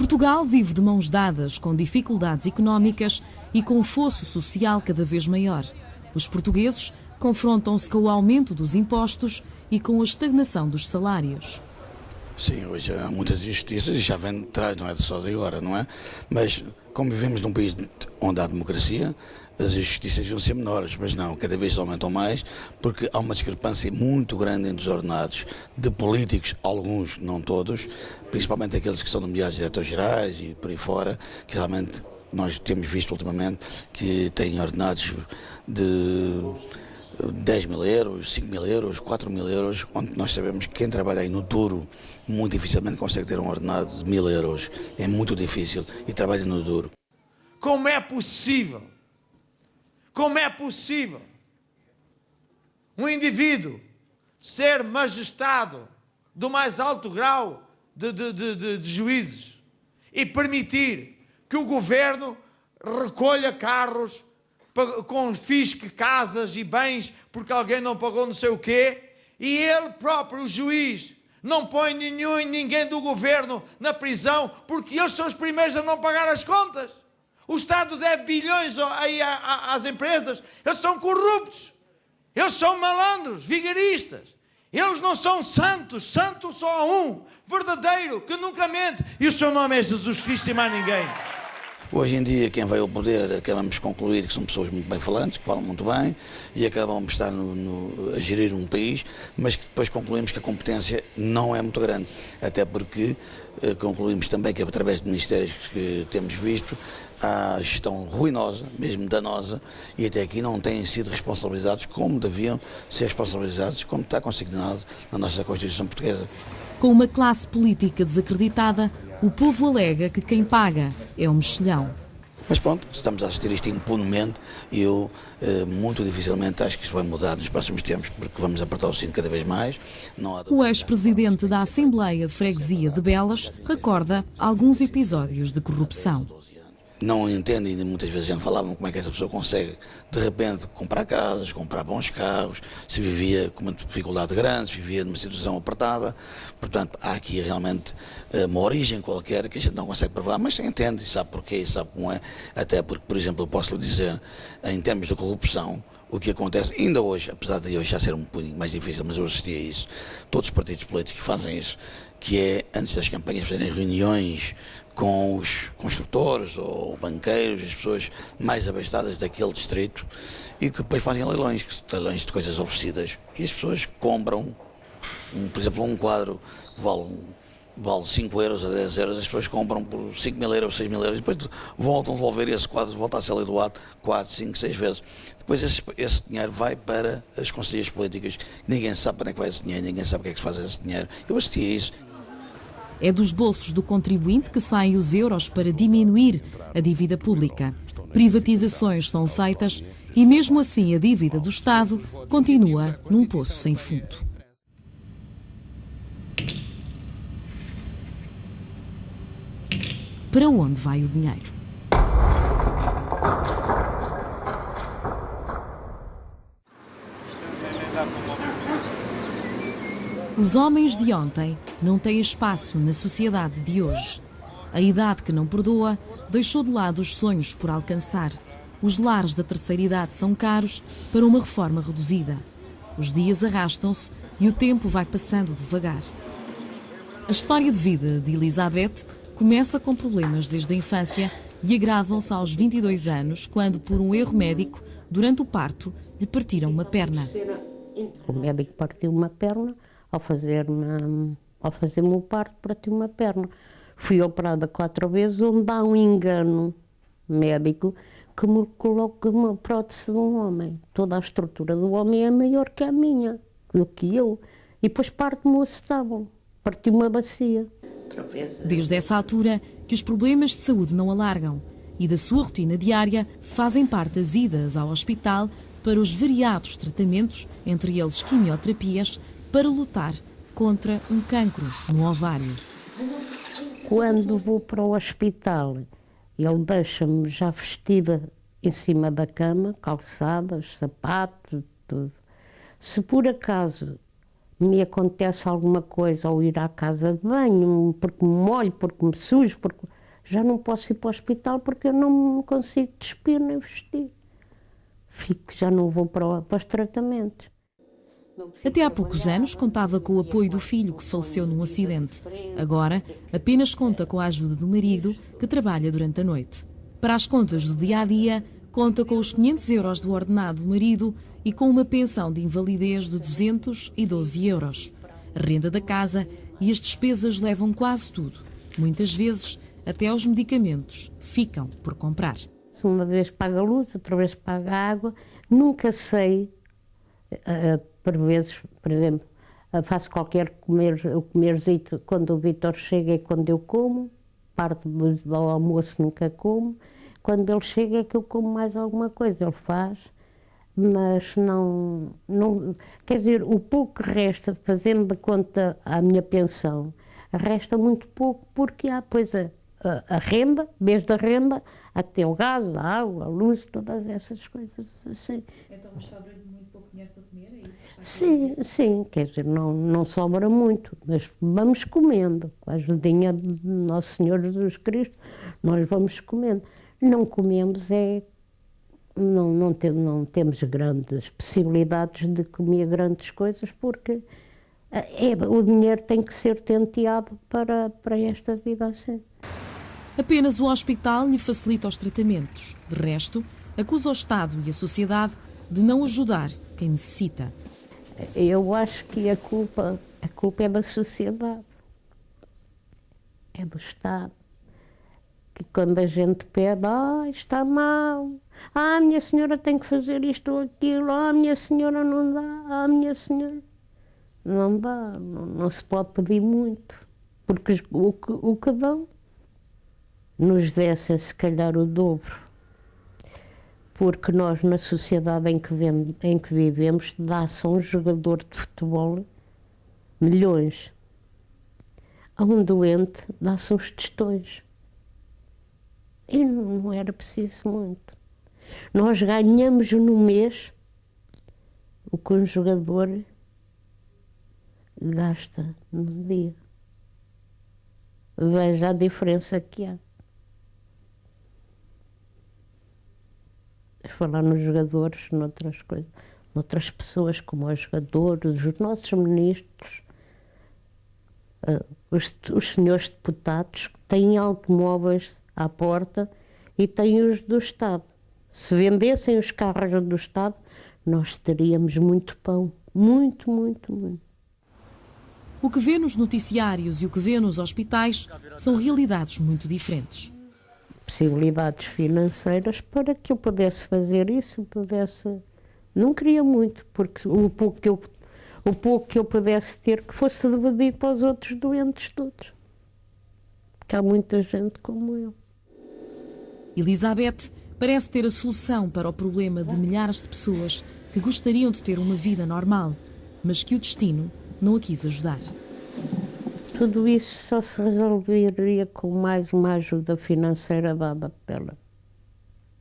Portugal vive de mãos dadas, com dificuldades económicas e com um fosso social cada vez maior. Os portugueses confrontam-se com o aumento dos impostos e com a estagnação dos salários. Sim, hoje há muitas injustiças e já vem de trás, não é só de agora, não é? Mas como vivemos num país onde há democracia, as injustiças vão ser menores, mas não, cada vez aumentam mais, porque há uma discrepância muito grande entre os ordenados de políticos, alguns, não todos, principalmente aqueles que são nomeados diretores-gerais e por aí fora, que realmente nós temos visto ultimamente que têm ordenados de 10 mil euros, 5 mil euros, 4 mil euros, onde nós sabemos que quem trabalha aí no duro muito dificilmente consegue ter um ordenado de 1000 euros. É muito difícil e trabalha no duro. Como é possível um indivíduo ser magistrado do mais alto grau de juízes e permitir que o governo recolha carros, confisque casas e bens porque alguém não pagou não sei o quê, e ele próprio, o juiz, não põe ninguém do governo na prisão porque eles são os primeiros a não pagar as contas? O Estado deve bilhões aí às empresas. Eles são corruptos, eles são malandros, vigaristas. Eles não são santos, santo só há um, verdadeiro, que nunca mente, e o seu nome é Jesus Cristo e mais ninguém. Hoje em dia, quem vai ao poder, acabamos de concluir que são pessoas muito bem falantes, que falam muito bem e acabam de estar a gerir um país, mas que depois concluímos que a competência não é muito grande. Até porque concluímos também que, através de ministérios que temos visto, há gestão ruinosa, mesmo danosa, e até aqui não têm sido responsabilizados como deviam ser responsabilizados, como está consignado na nossa Constituição Portuguesa. Com uma classe política desacreditada, o povo alega que quem paga é o mexilhão. Mas pronto, estamos a assistir isto impunemente e eu muito dificilmente acho que isso vai mudar nos próximos tempos, porque vamos apertar o cinto cada vez mais. O ex-presidente da Assembleia de Freguesia de Belas recorda alguns episódios de corrupção. Não entendem, e muitas vezes já falavam como é que essa pessoa consegue, de repente, comprar casas, comprar bons carros, se vivia com uma dificuldade grande, se vivia numa situação apertada. Portanto, há aqui realmente uma origem qualquer que a gente não consegue provar, mas se entende e sabe porquê e sabe como é. Até porque, por exemplo, eu posso lhe dizer, em termos de corrupção, o que acontece ainda hoje, apesar de hoje já ser um pouquinho mais difícil, mas eu assisti a isso, todos os partidos políticos fazem isso, que é, antes das campanhas, fazerem reuniões com os construtores ou banqueiros, as pessoas mais abastadas daquele distrito, e que depois fazem leilões de coisas oferecidas. E as pessoas compram, por exemplo, um quadro que vale 5 euros a 10 euros, as pessoas compram por 5 mil euros, 6 mil euros, e depois voltam a devolver esse quadro, volta a ser leiloado 4, 5, 6 vezes. Depois esse dinheiro vai para as conselheiras políticas, ninguém sabe para onde é que vai esse dinheiro, ninguém sabe o que é que se faz esse dinheiro. Eu assisti a isso. É dos bolsos do contribuinte que saem os euros para diminuir a dívida pública. Privatizações são feitas e, mesmo assim, a dívida do Estado continua num poço sem fundo. Para onde vai o dinheiro? Os homens de ontem não têm espaço na sociedade de hoje. A idade que não perdoa deixou de lado os sonhos por alcançar. Os lares da terceira idade são caros para uma reforma reduzida. Os dias arrastam-se e o tempo vai passando devagar. A história de vida de Elizabeth começa com problemas desde a infância e agravam-se aos 22 anos, quando, por um erro médico, durante o parto, lhe partiram uma perna. O médico partiu uma perna. Ao fazer-me o parto, partiu uma perna. Fui operada 4 vezes, onde há um engano médico que me coloca uma prótese de um homem. Toda a estrutura do homem é maior que a minha, do que eu. E depois parte-me o acetábulo, partiu uma bacia. Desde essa altura que os problemas de saúde não alargam e da sua rotina diária fazem parte as idas ao hospital para os variados tratamentos, entre eles quimioterapias, para lutar contra um cancro no ovário. Quando vou para o hospital, ele deixa-me já vestida em cima da cama, calçadas, sapatos, tudo. Se por acaso me acontece alguma coisa, ou ir à casa de banho, porque me molho, porque me sujo, porque já não posso ir para o hospital porque eu não me consigo despir nem vestir. Já não vou para os tratamentos. Até há poucos anos contava com o apoio do filho que faleceu num acidente. Agora, apenas conta com a ajuda do marido, que trabalha durante a noite. Para as contas do dia-a-dia, conta com os 500 euros do ordenado do marido e com uma pensão de invalidez de 212 euros. A renda da casa e as despesas levam quase tudo. Muitas vezes, até os medicamentos ficam por comprar. Uma vez paga a luz, outra vez paga a água. Nunca sei, por vezes, por exemplo, faço qualquer comerzito quando o Vítor chega e quando eu como. Parte do almoço nunca como. Quando ele chega é que eu como mais alguma coisa, ele faz. Mas não, quer dizer, o pouco que resta, fazendo de conta à minha pensão, resta muito pouco porque há, pois, a renda, desde a renda até o gás, a água, a luz, todas essas coisas assim. Então, mas sobra muito pouco dinheiro para comer, é isso? Sim, sim, quer dizer, não sobra muito, mas vamos comendo. Com a ajudinha de Nosso Senhor Jesus Cristo, nós vamos comendo. Não comemos não temos grandes possibilidades de comer grandes coisas porque o dinheiro tem que ser tenteado para esta vida assim. Apenas o hospital lhe facilita os tratamentos. De resto, acusa o Estado e a sociedade de não ajudar quem necessita. Eu acho que a culpa é da sociedade, é do Estado. Que quando a gente pede, está mal, minha senhora tem que fazer isto ou aquilo, minha senhora não dá, minha senhora... Não dá, não se pode pedir muito, porque o que dão nos dessem se calhar o dobro. Porque nós, na sociedade em que vivemos, dá-se a um jogador de futebol milhões. A um doente dá-se uns tostões. E não era preciso muito. Nós ganhamos no mês o que um jogador gasta no dia. Veja a diferença que há. Falar nos jogadores, noutras coisas, noutras pessoas como os jogadores, os nossos ministros, os senhores deputados que têm automóveis à porta e têm os do Estado. Se vendessem os carros do Estado, nós teríamos muito pão. Muito, muito, muito. O que vê nos noticiários e o que vê nos hospitais são realidades muito diferentes. Possibilidades financeiras para que eu pudesse fazer isso, Não queria muito, porque o pouco que eu pudesse ter, que fosse dividido para os outros doentes todos. Porque há muita gente como eu. Elizabeth parece ter a solução para o problema de milhares de pessoas que gostariam de ter uma vida normal, mas que o destino não a quis ajudar. Tudo isso só se resolveria com mais uma ajuda financeira dada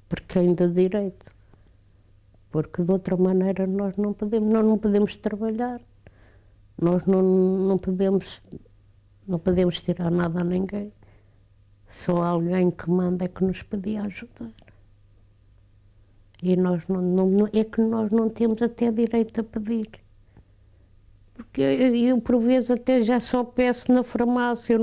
por quem de direito. Porque de outra maneira nós não podemos trabalhar, nós não podemos tirar nada a ninguém. Só alguém que manda é que nos podia ajudar. E nós é que nós não temos até direito a pedir. Porque eu por vezes até já só peço na farmácia,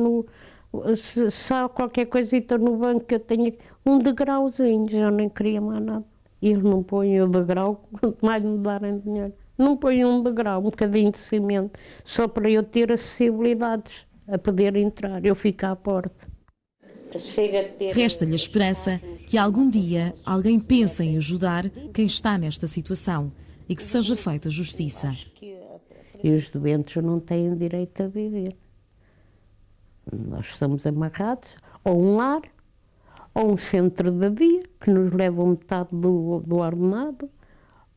se há qualquer coisita no banco que eu tenho, um degrauzinho, já nem queria mais nada. E eles não põem o degrau, quanto mais me darem dinheiro. Não põem um degrau, um bocadinho de cimento, só para eu ter acessibilidades a poder entrar, eu fico à porta. Resta-lhe a esperança que algum dia alguém pense em ajudar quem está nesta situação e que seja feita justiça. E os doentes não têm direito a viver. Nós somos amarrados a um lar, ou um centro de dia, que nos levam metade do ordenado,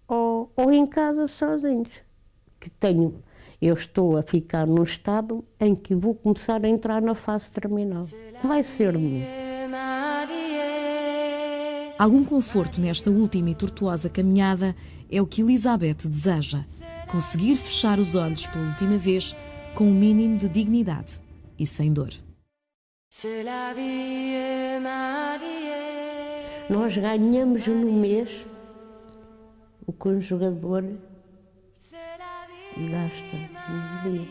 ou em casa sozinhos. Eu estou a ficar num estado em que vou começar a entrar na fase terminal. Vai ser de mim. Algum conforto nesta última e tortuosa caminhada é o que Elizabeth deseja. Conseguir fechar os olhos pela última vez com um mínimo de dignidade e sem dor. Nós ganhamos no mês o conjugador gasta no dia.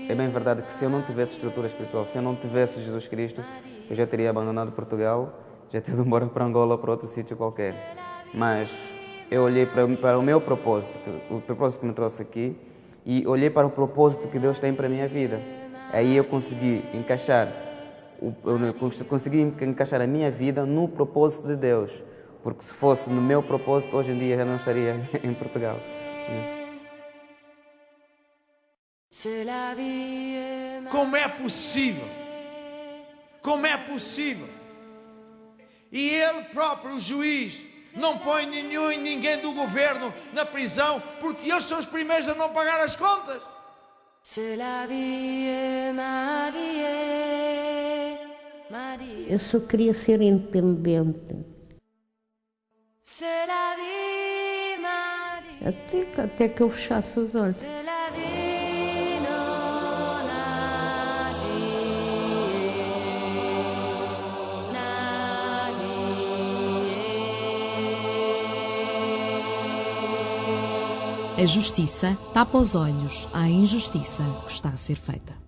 É bem verdade que se eu não tivesse estrutura espiritual, se eu não tivesse Jesus Cristo, eu já teria abandonado Portugal, já teria ido embora para Angola ou para outro sítio qualquer. Mas eu olhei para o meu propósito, o propósito que me trouxe aqui, e olhei para o propósito que Deus tem para a minha vida. Aí eu consegui encaixar a minha vida no propósito de Deus. Porque se fosse no meu propósito, hoje em dia já não estaria em Portugal. Como é possível? Como é possível? E ele próprio, o juiz, não põe ninguém do governo na prisão porque eles são os primeiros a não pagar as contas. Eu só queria ser independente. Até que eu fechasse os olhos. A justiça tapa os olhos à injustiça que está a ser feita.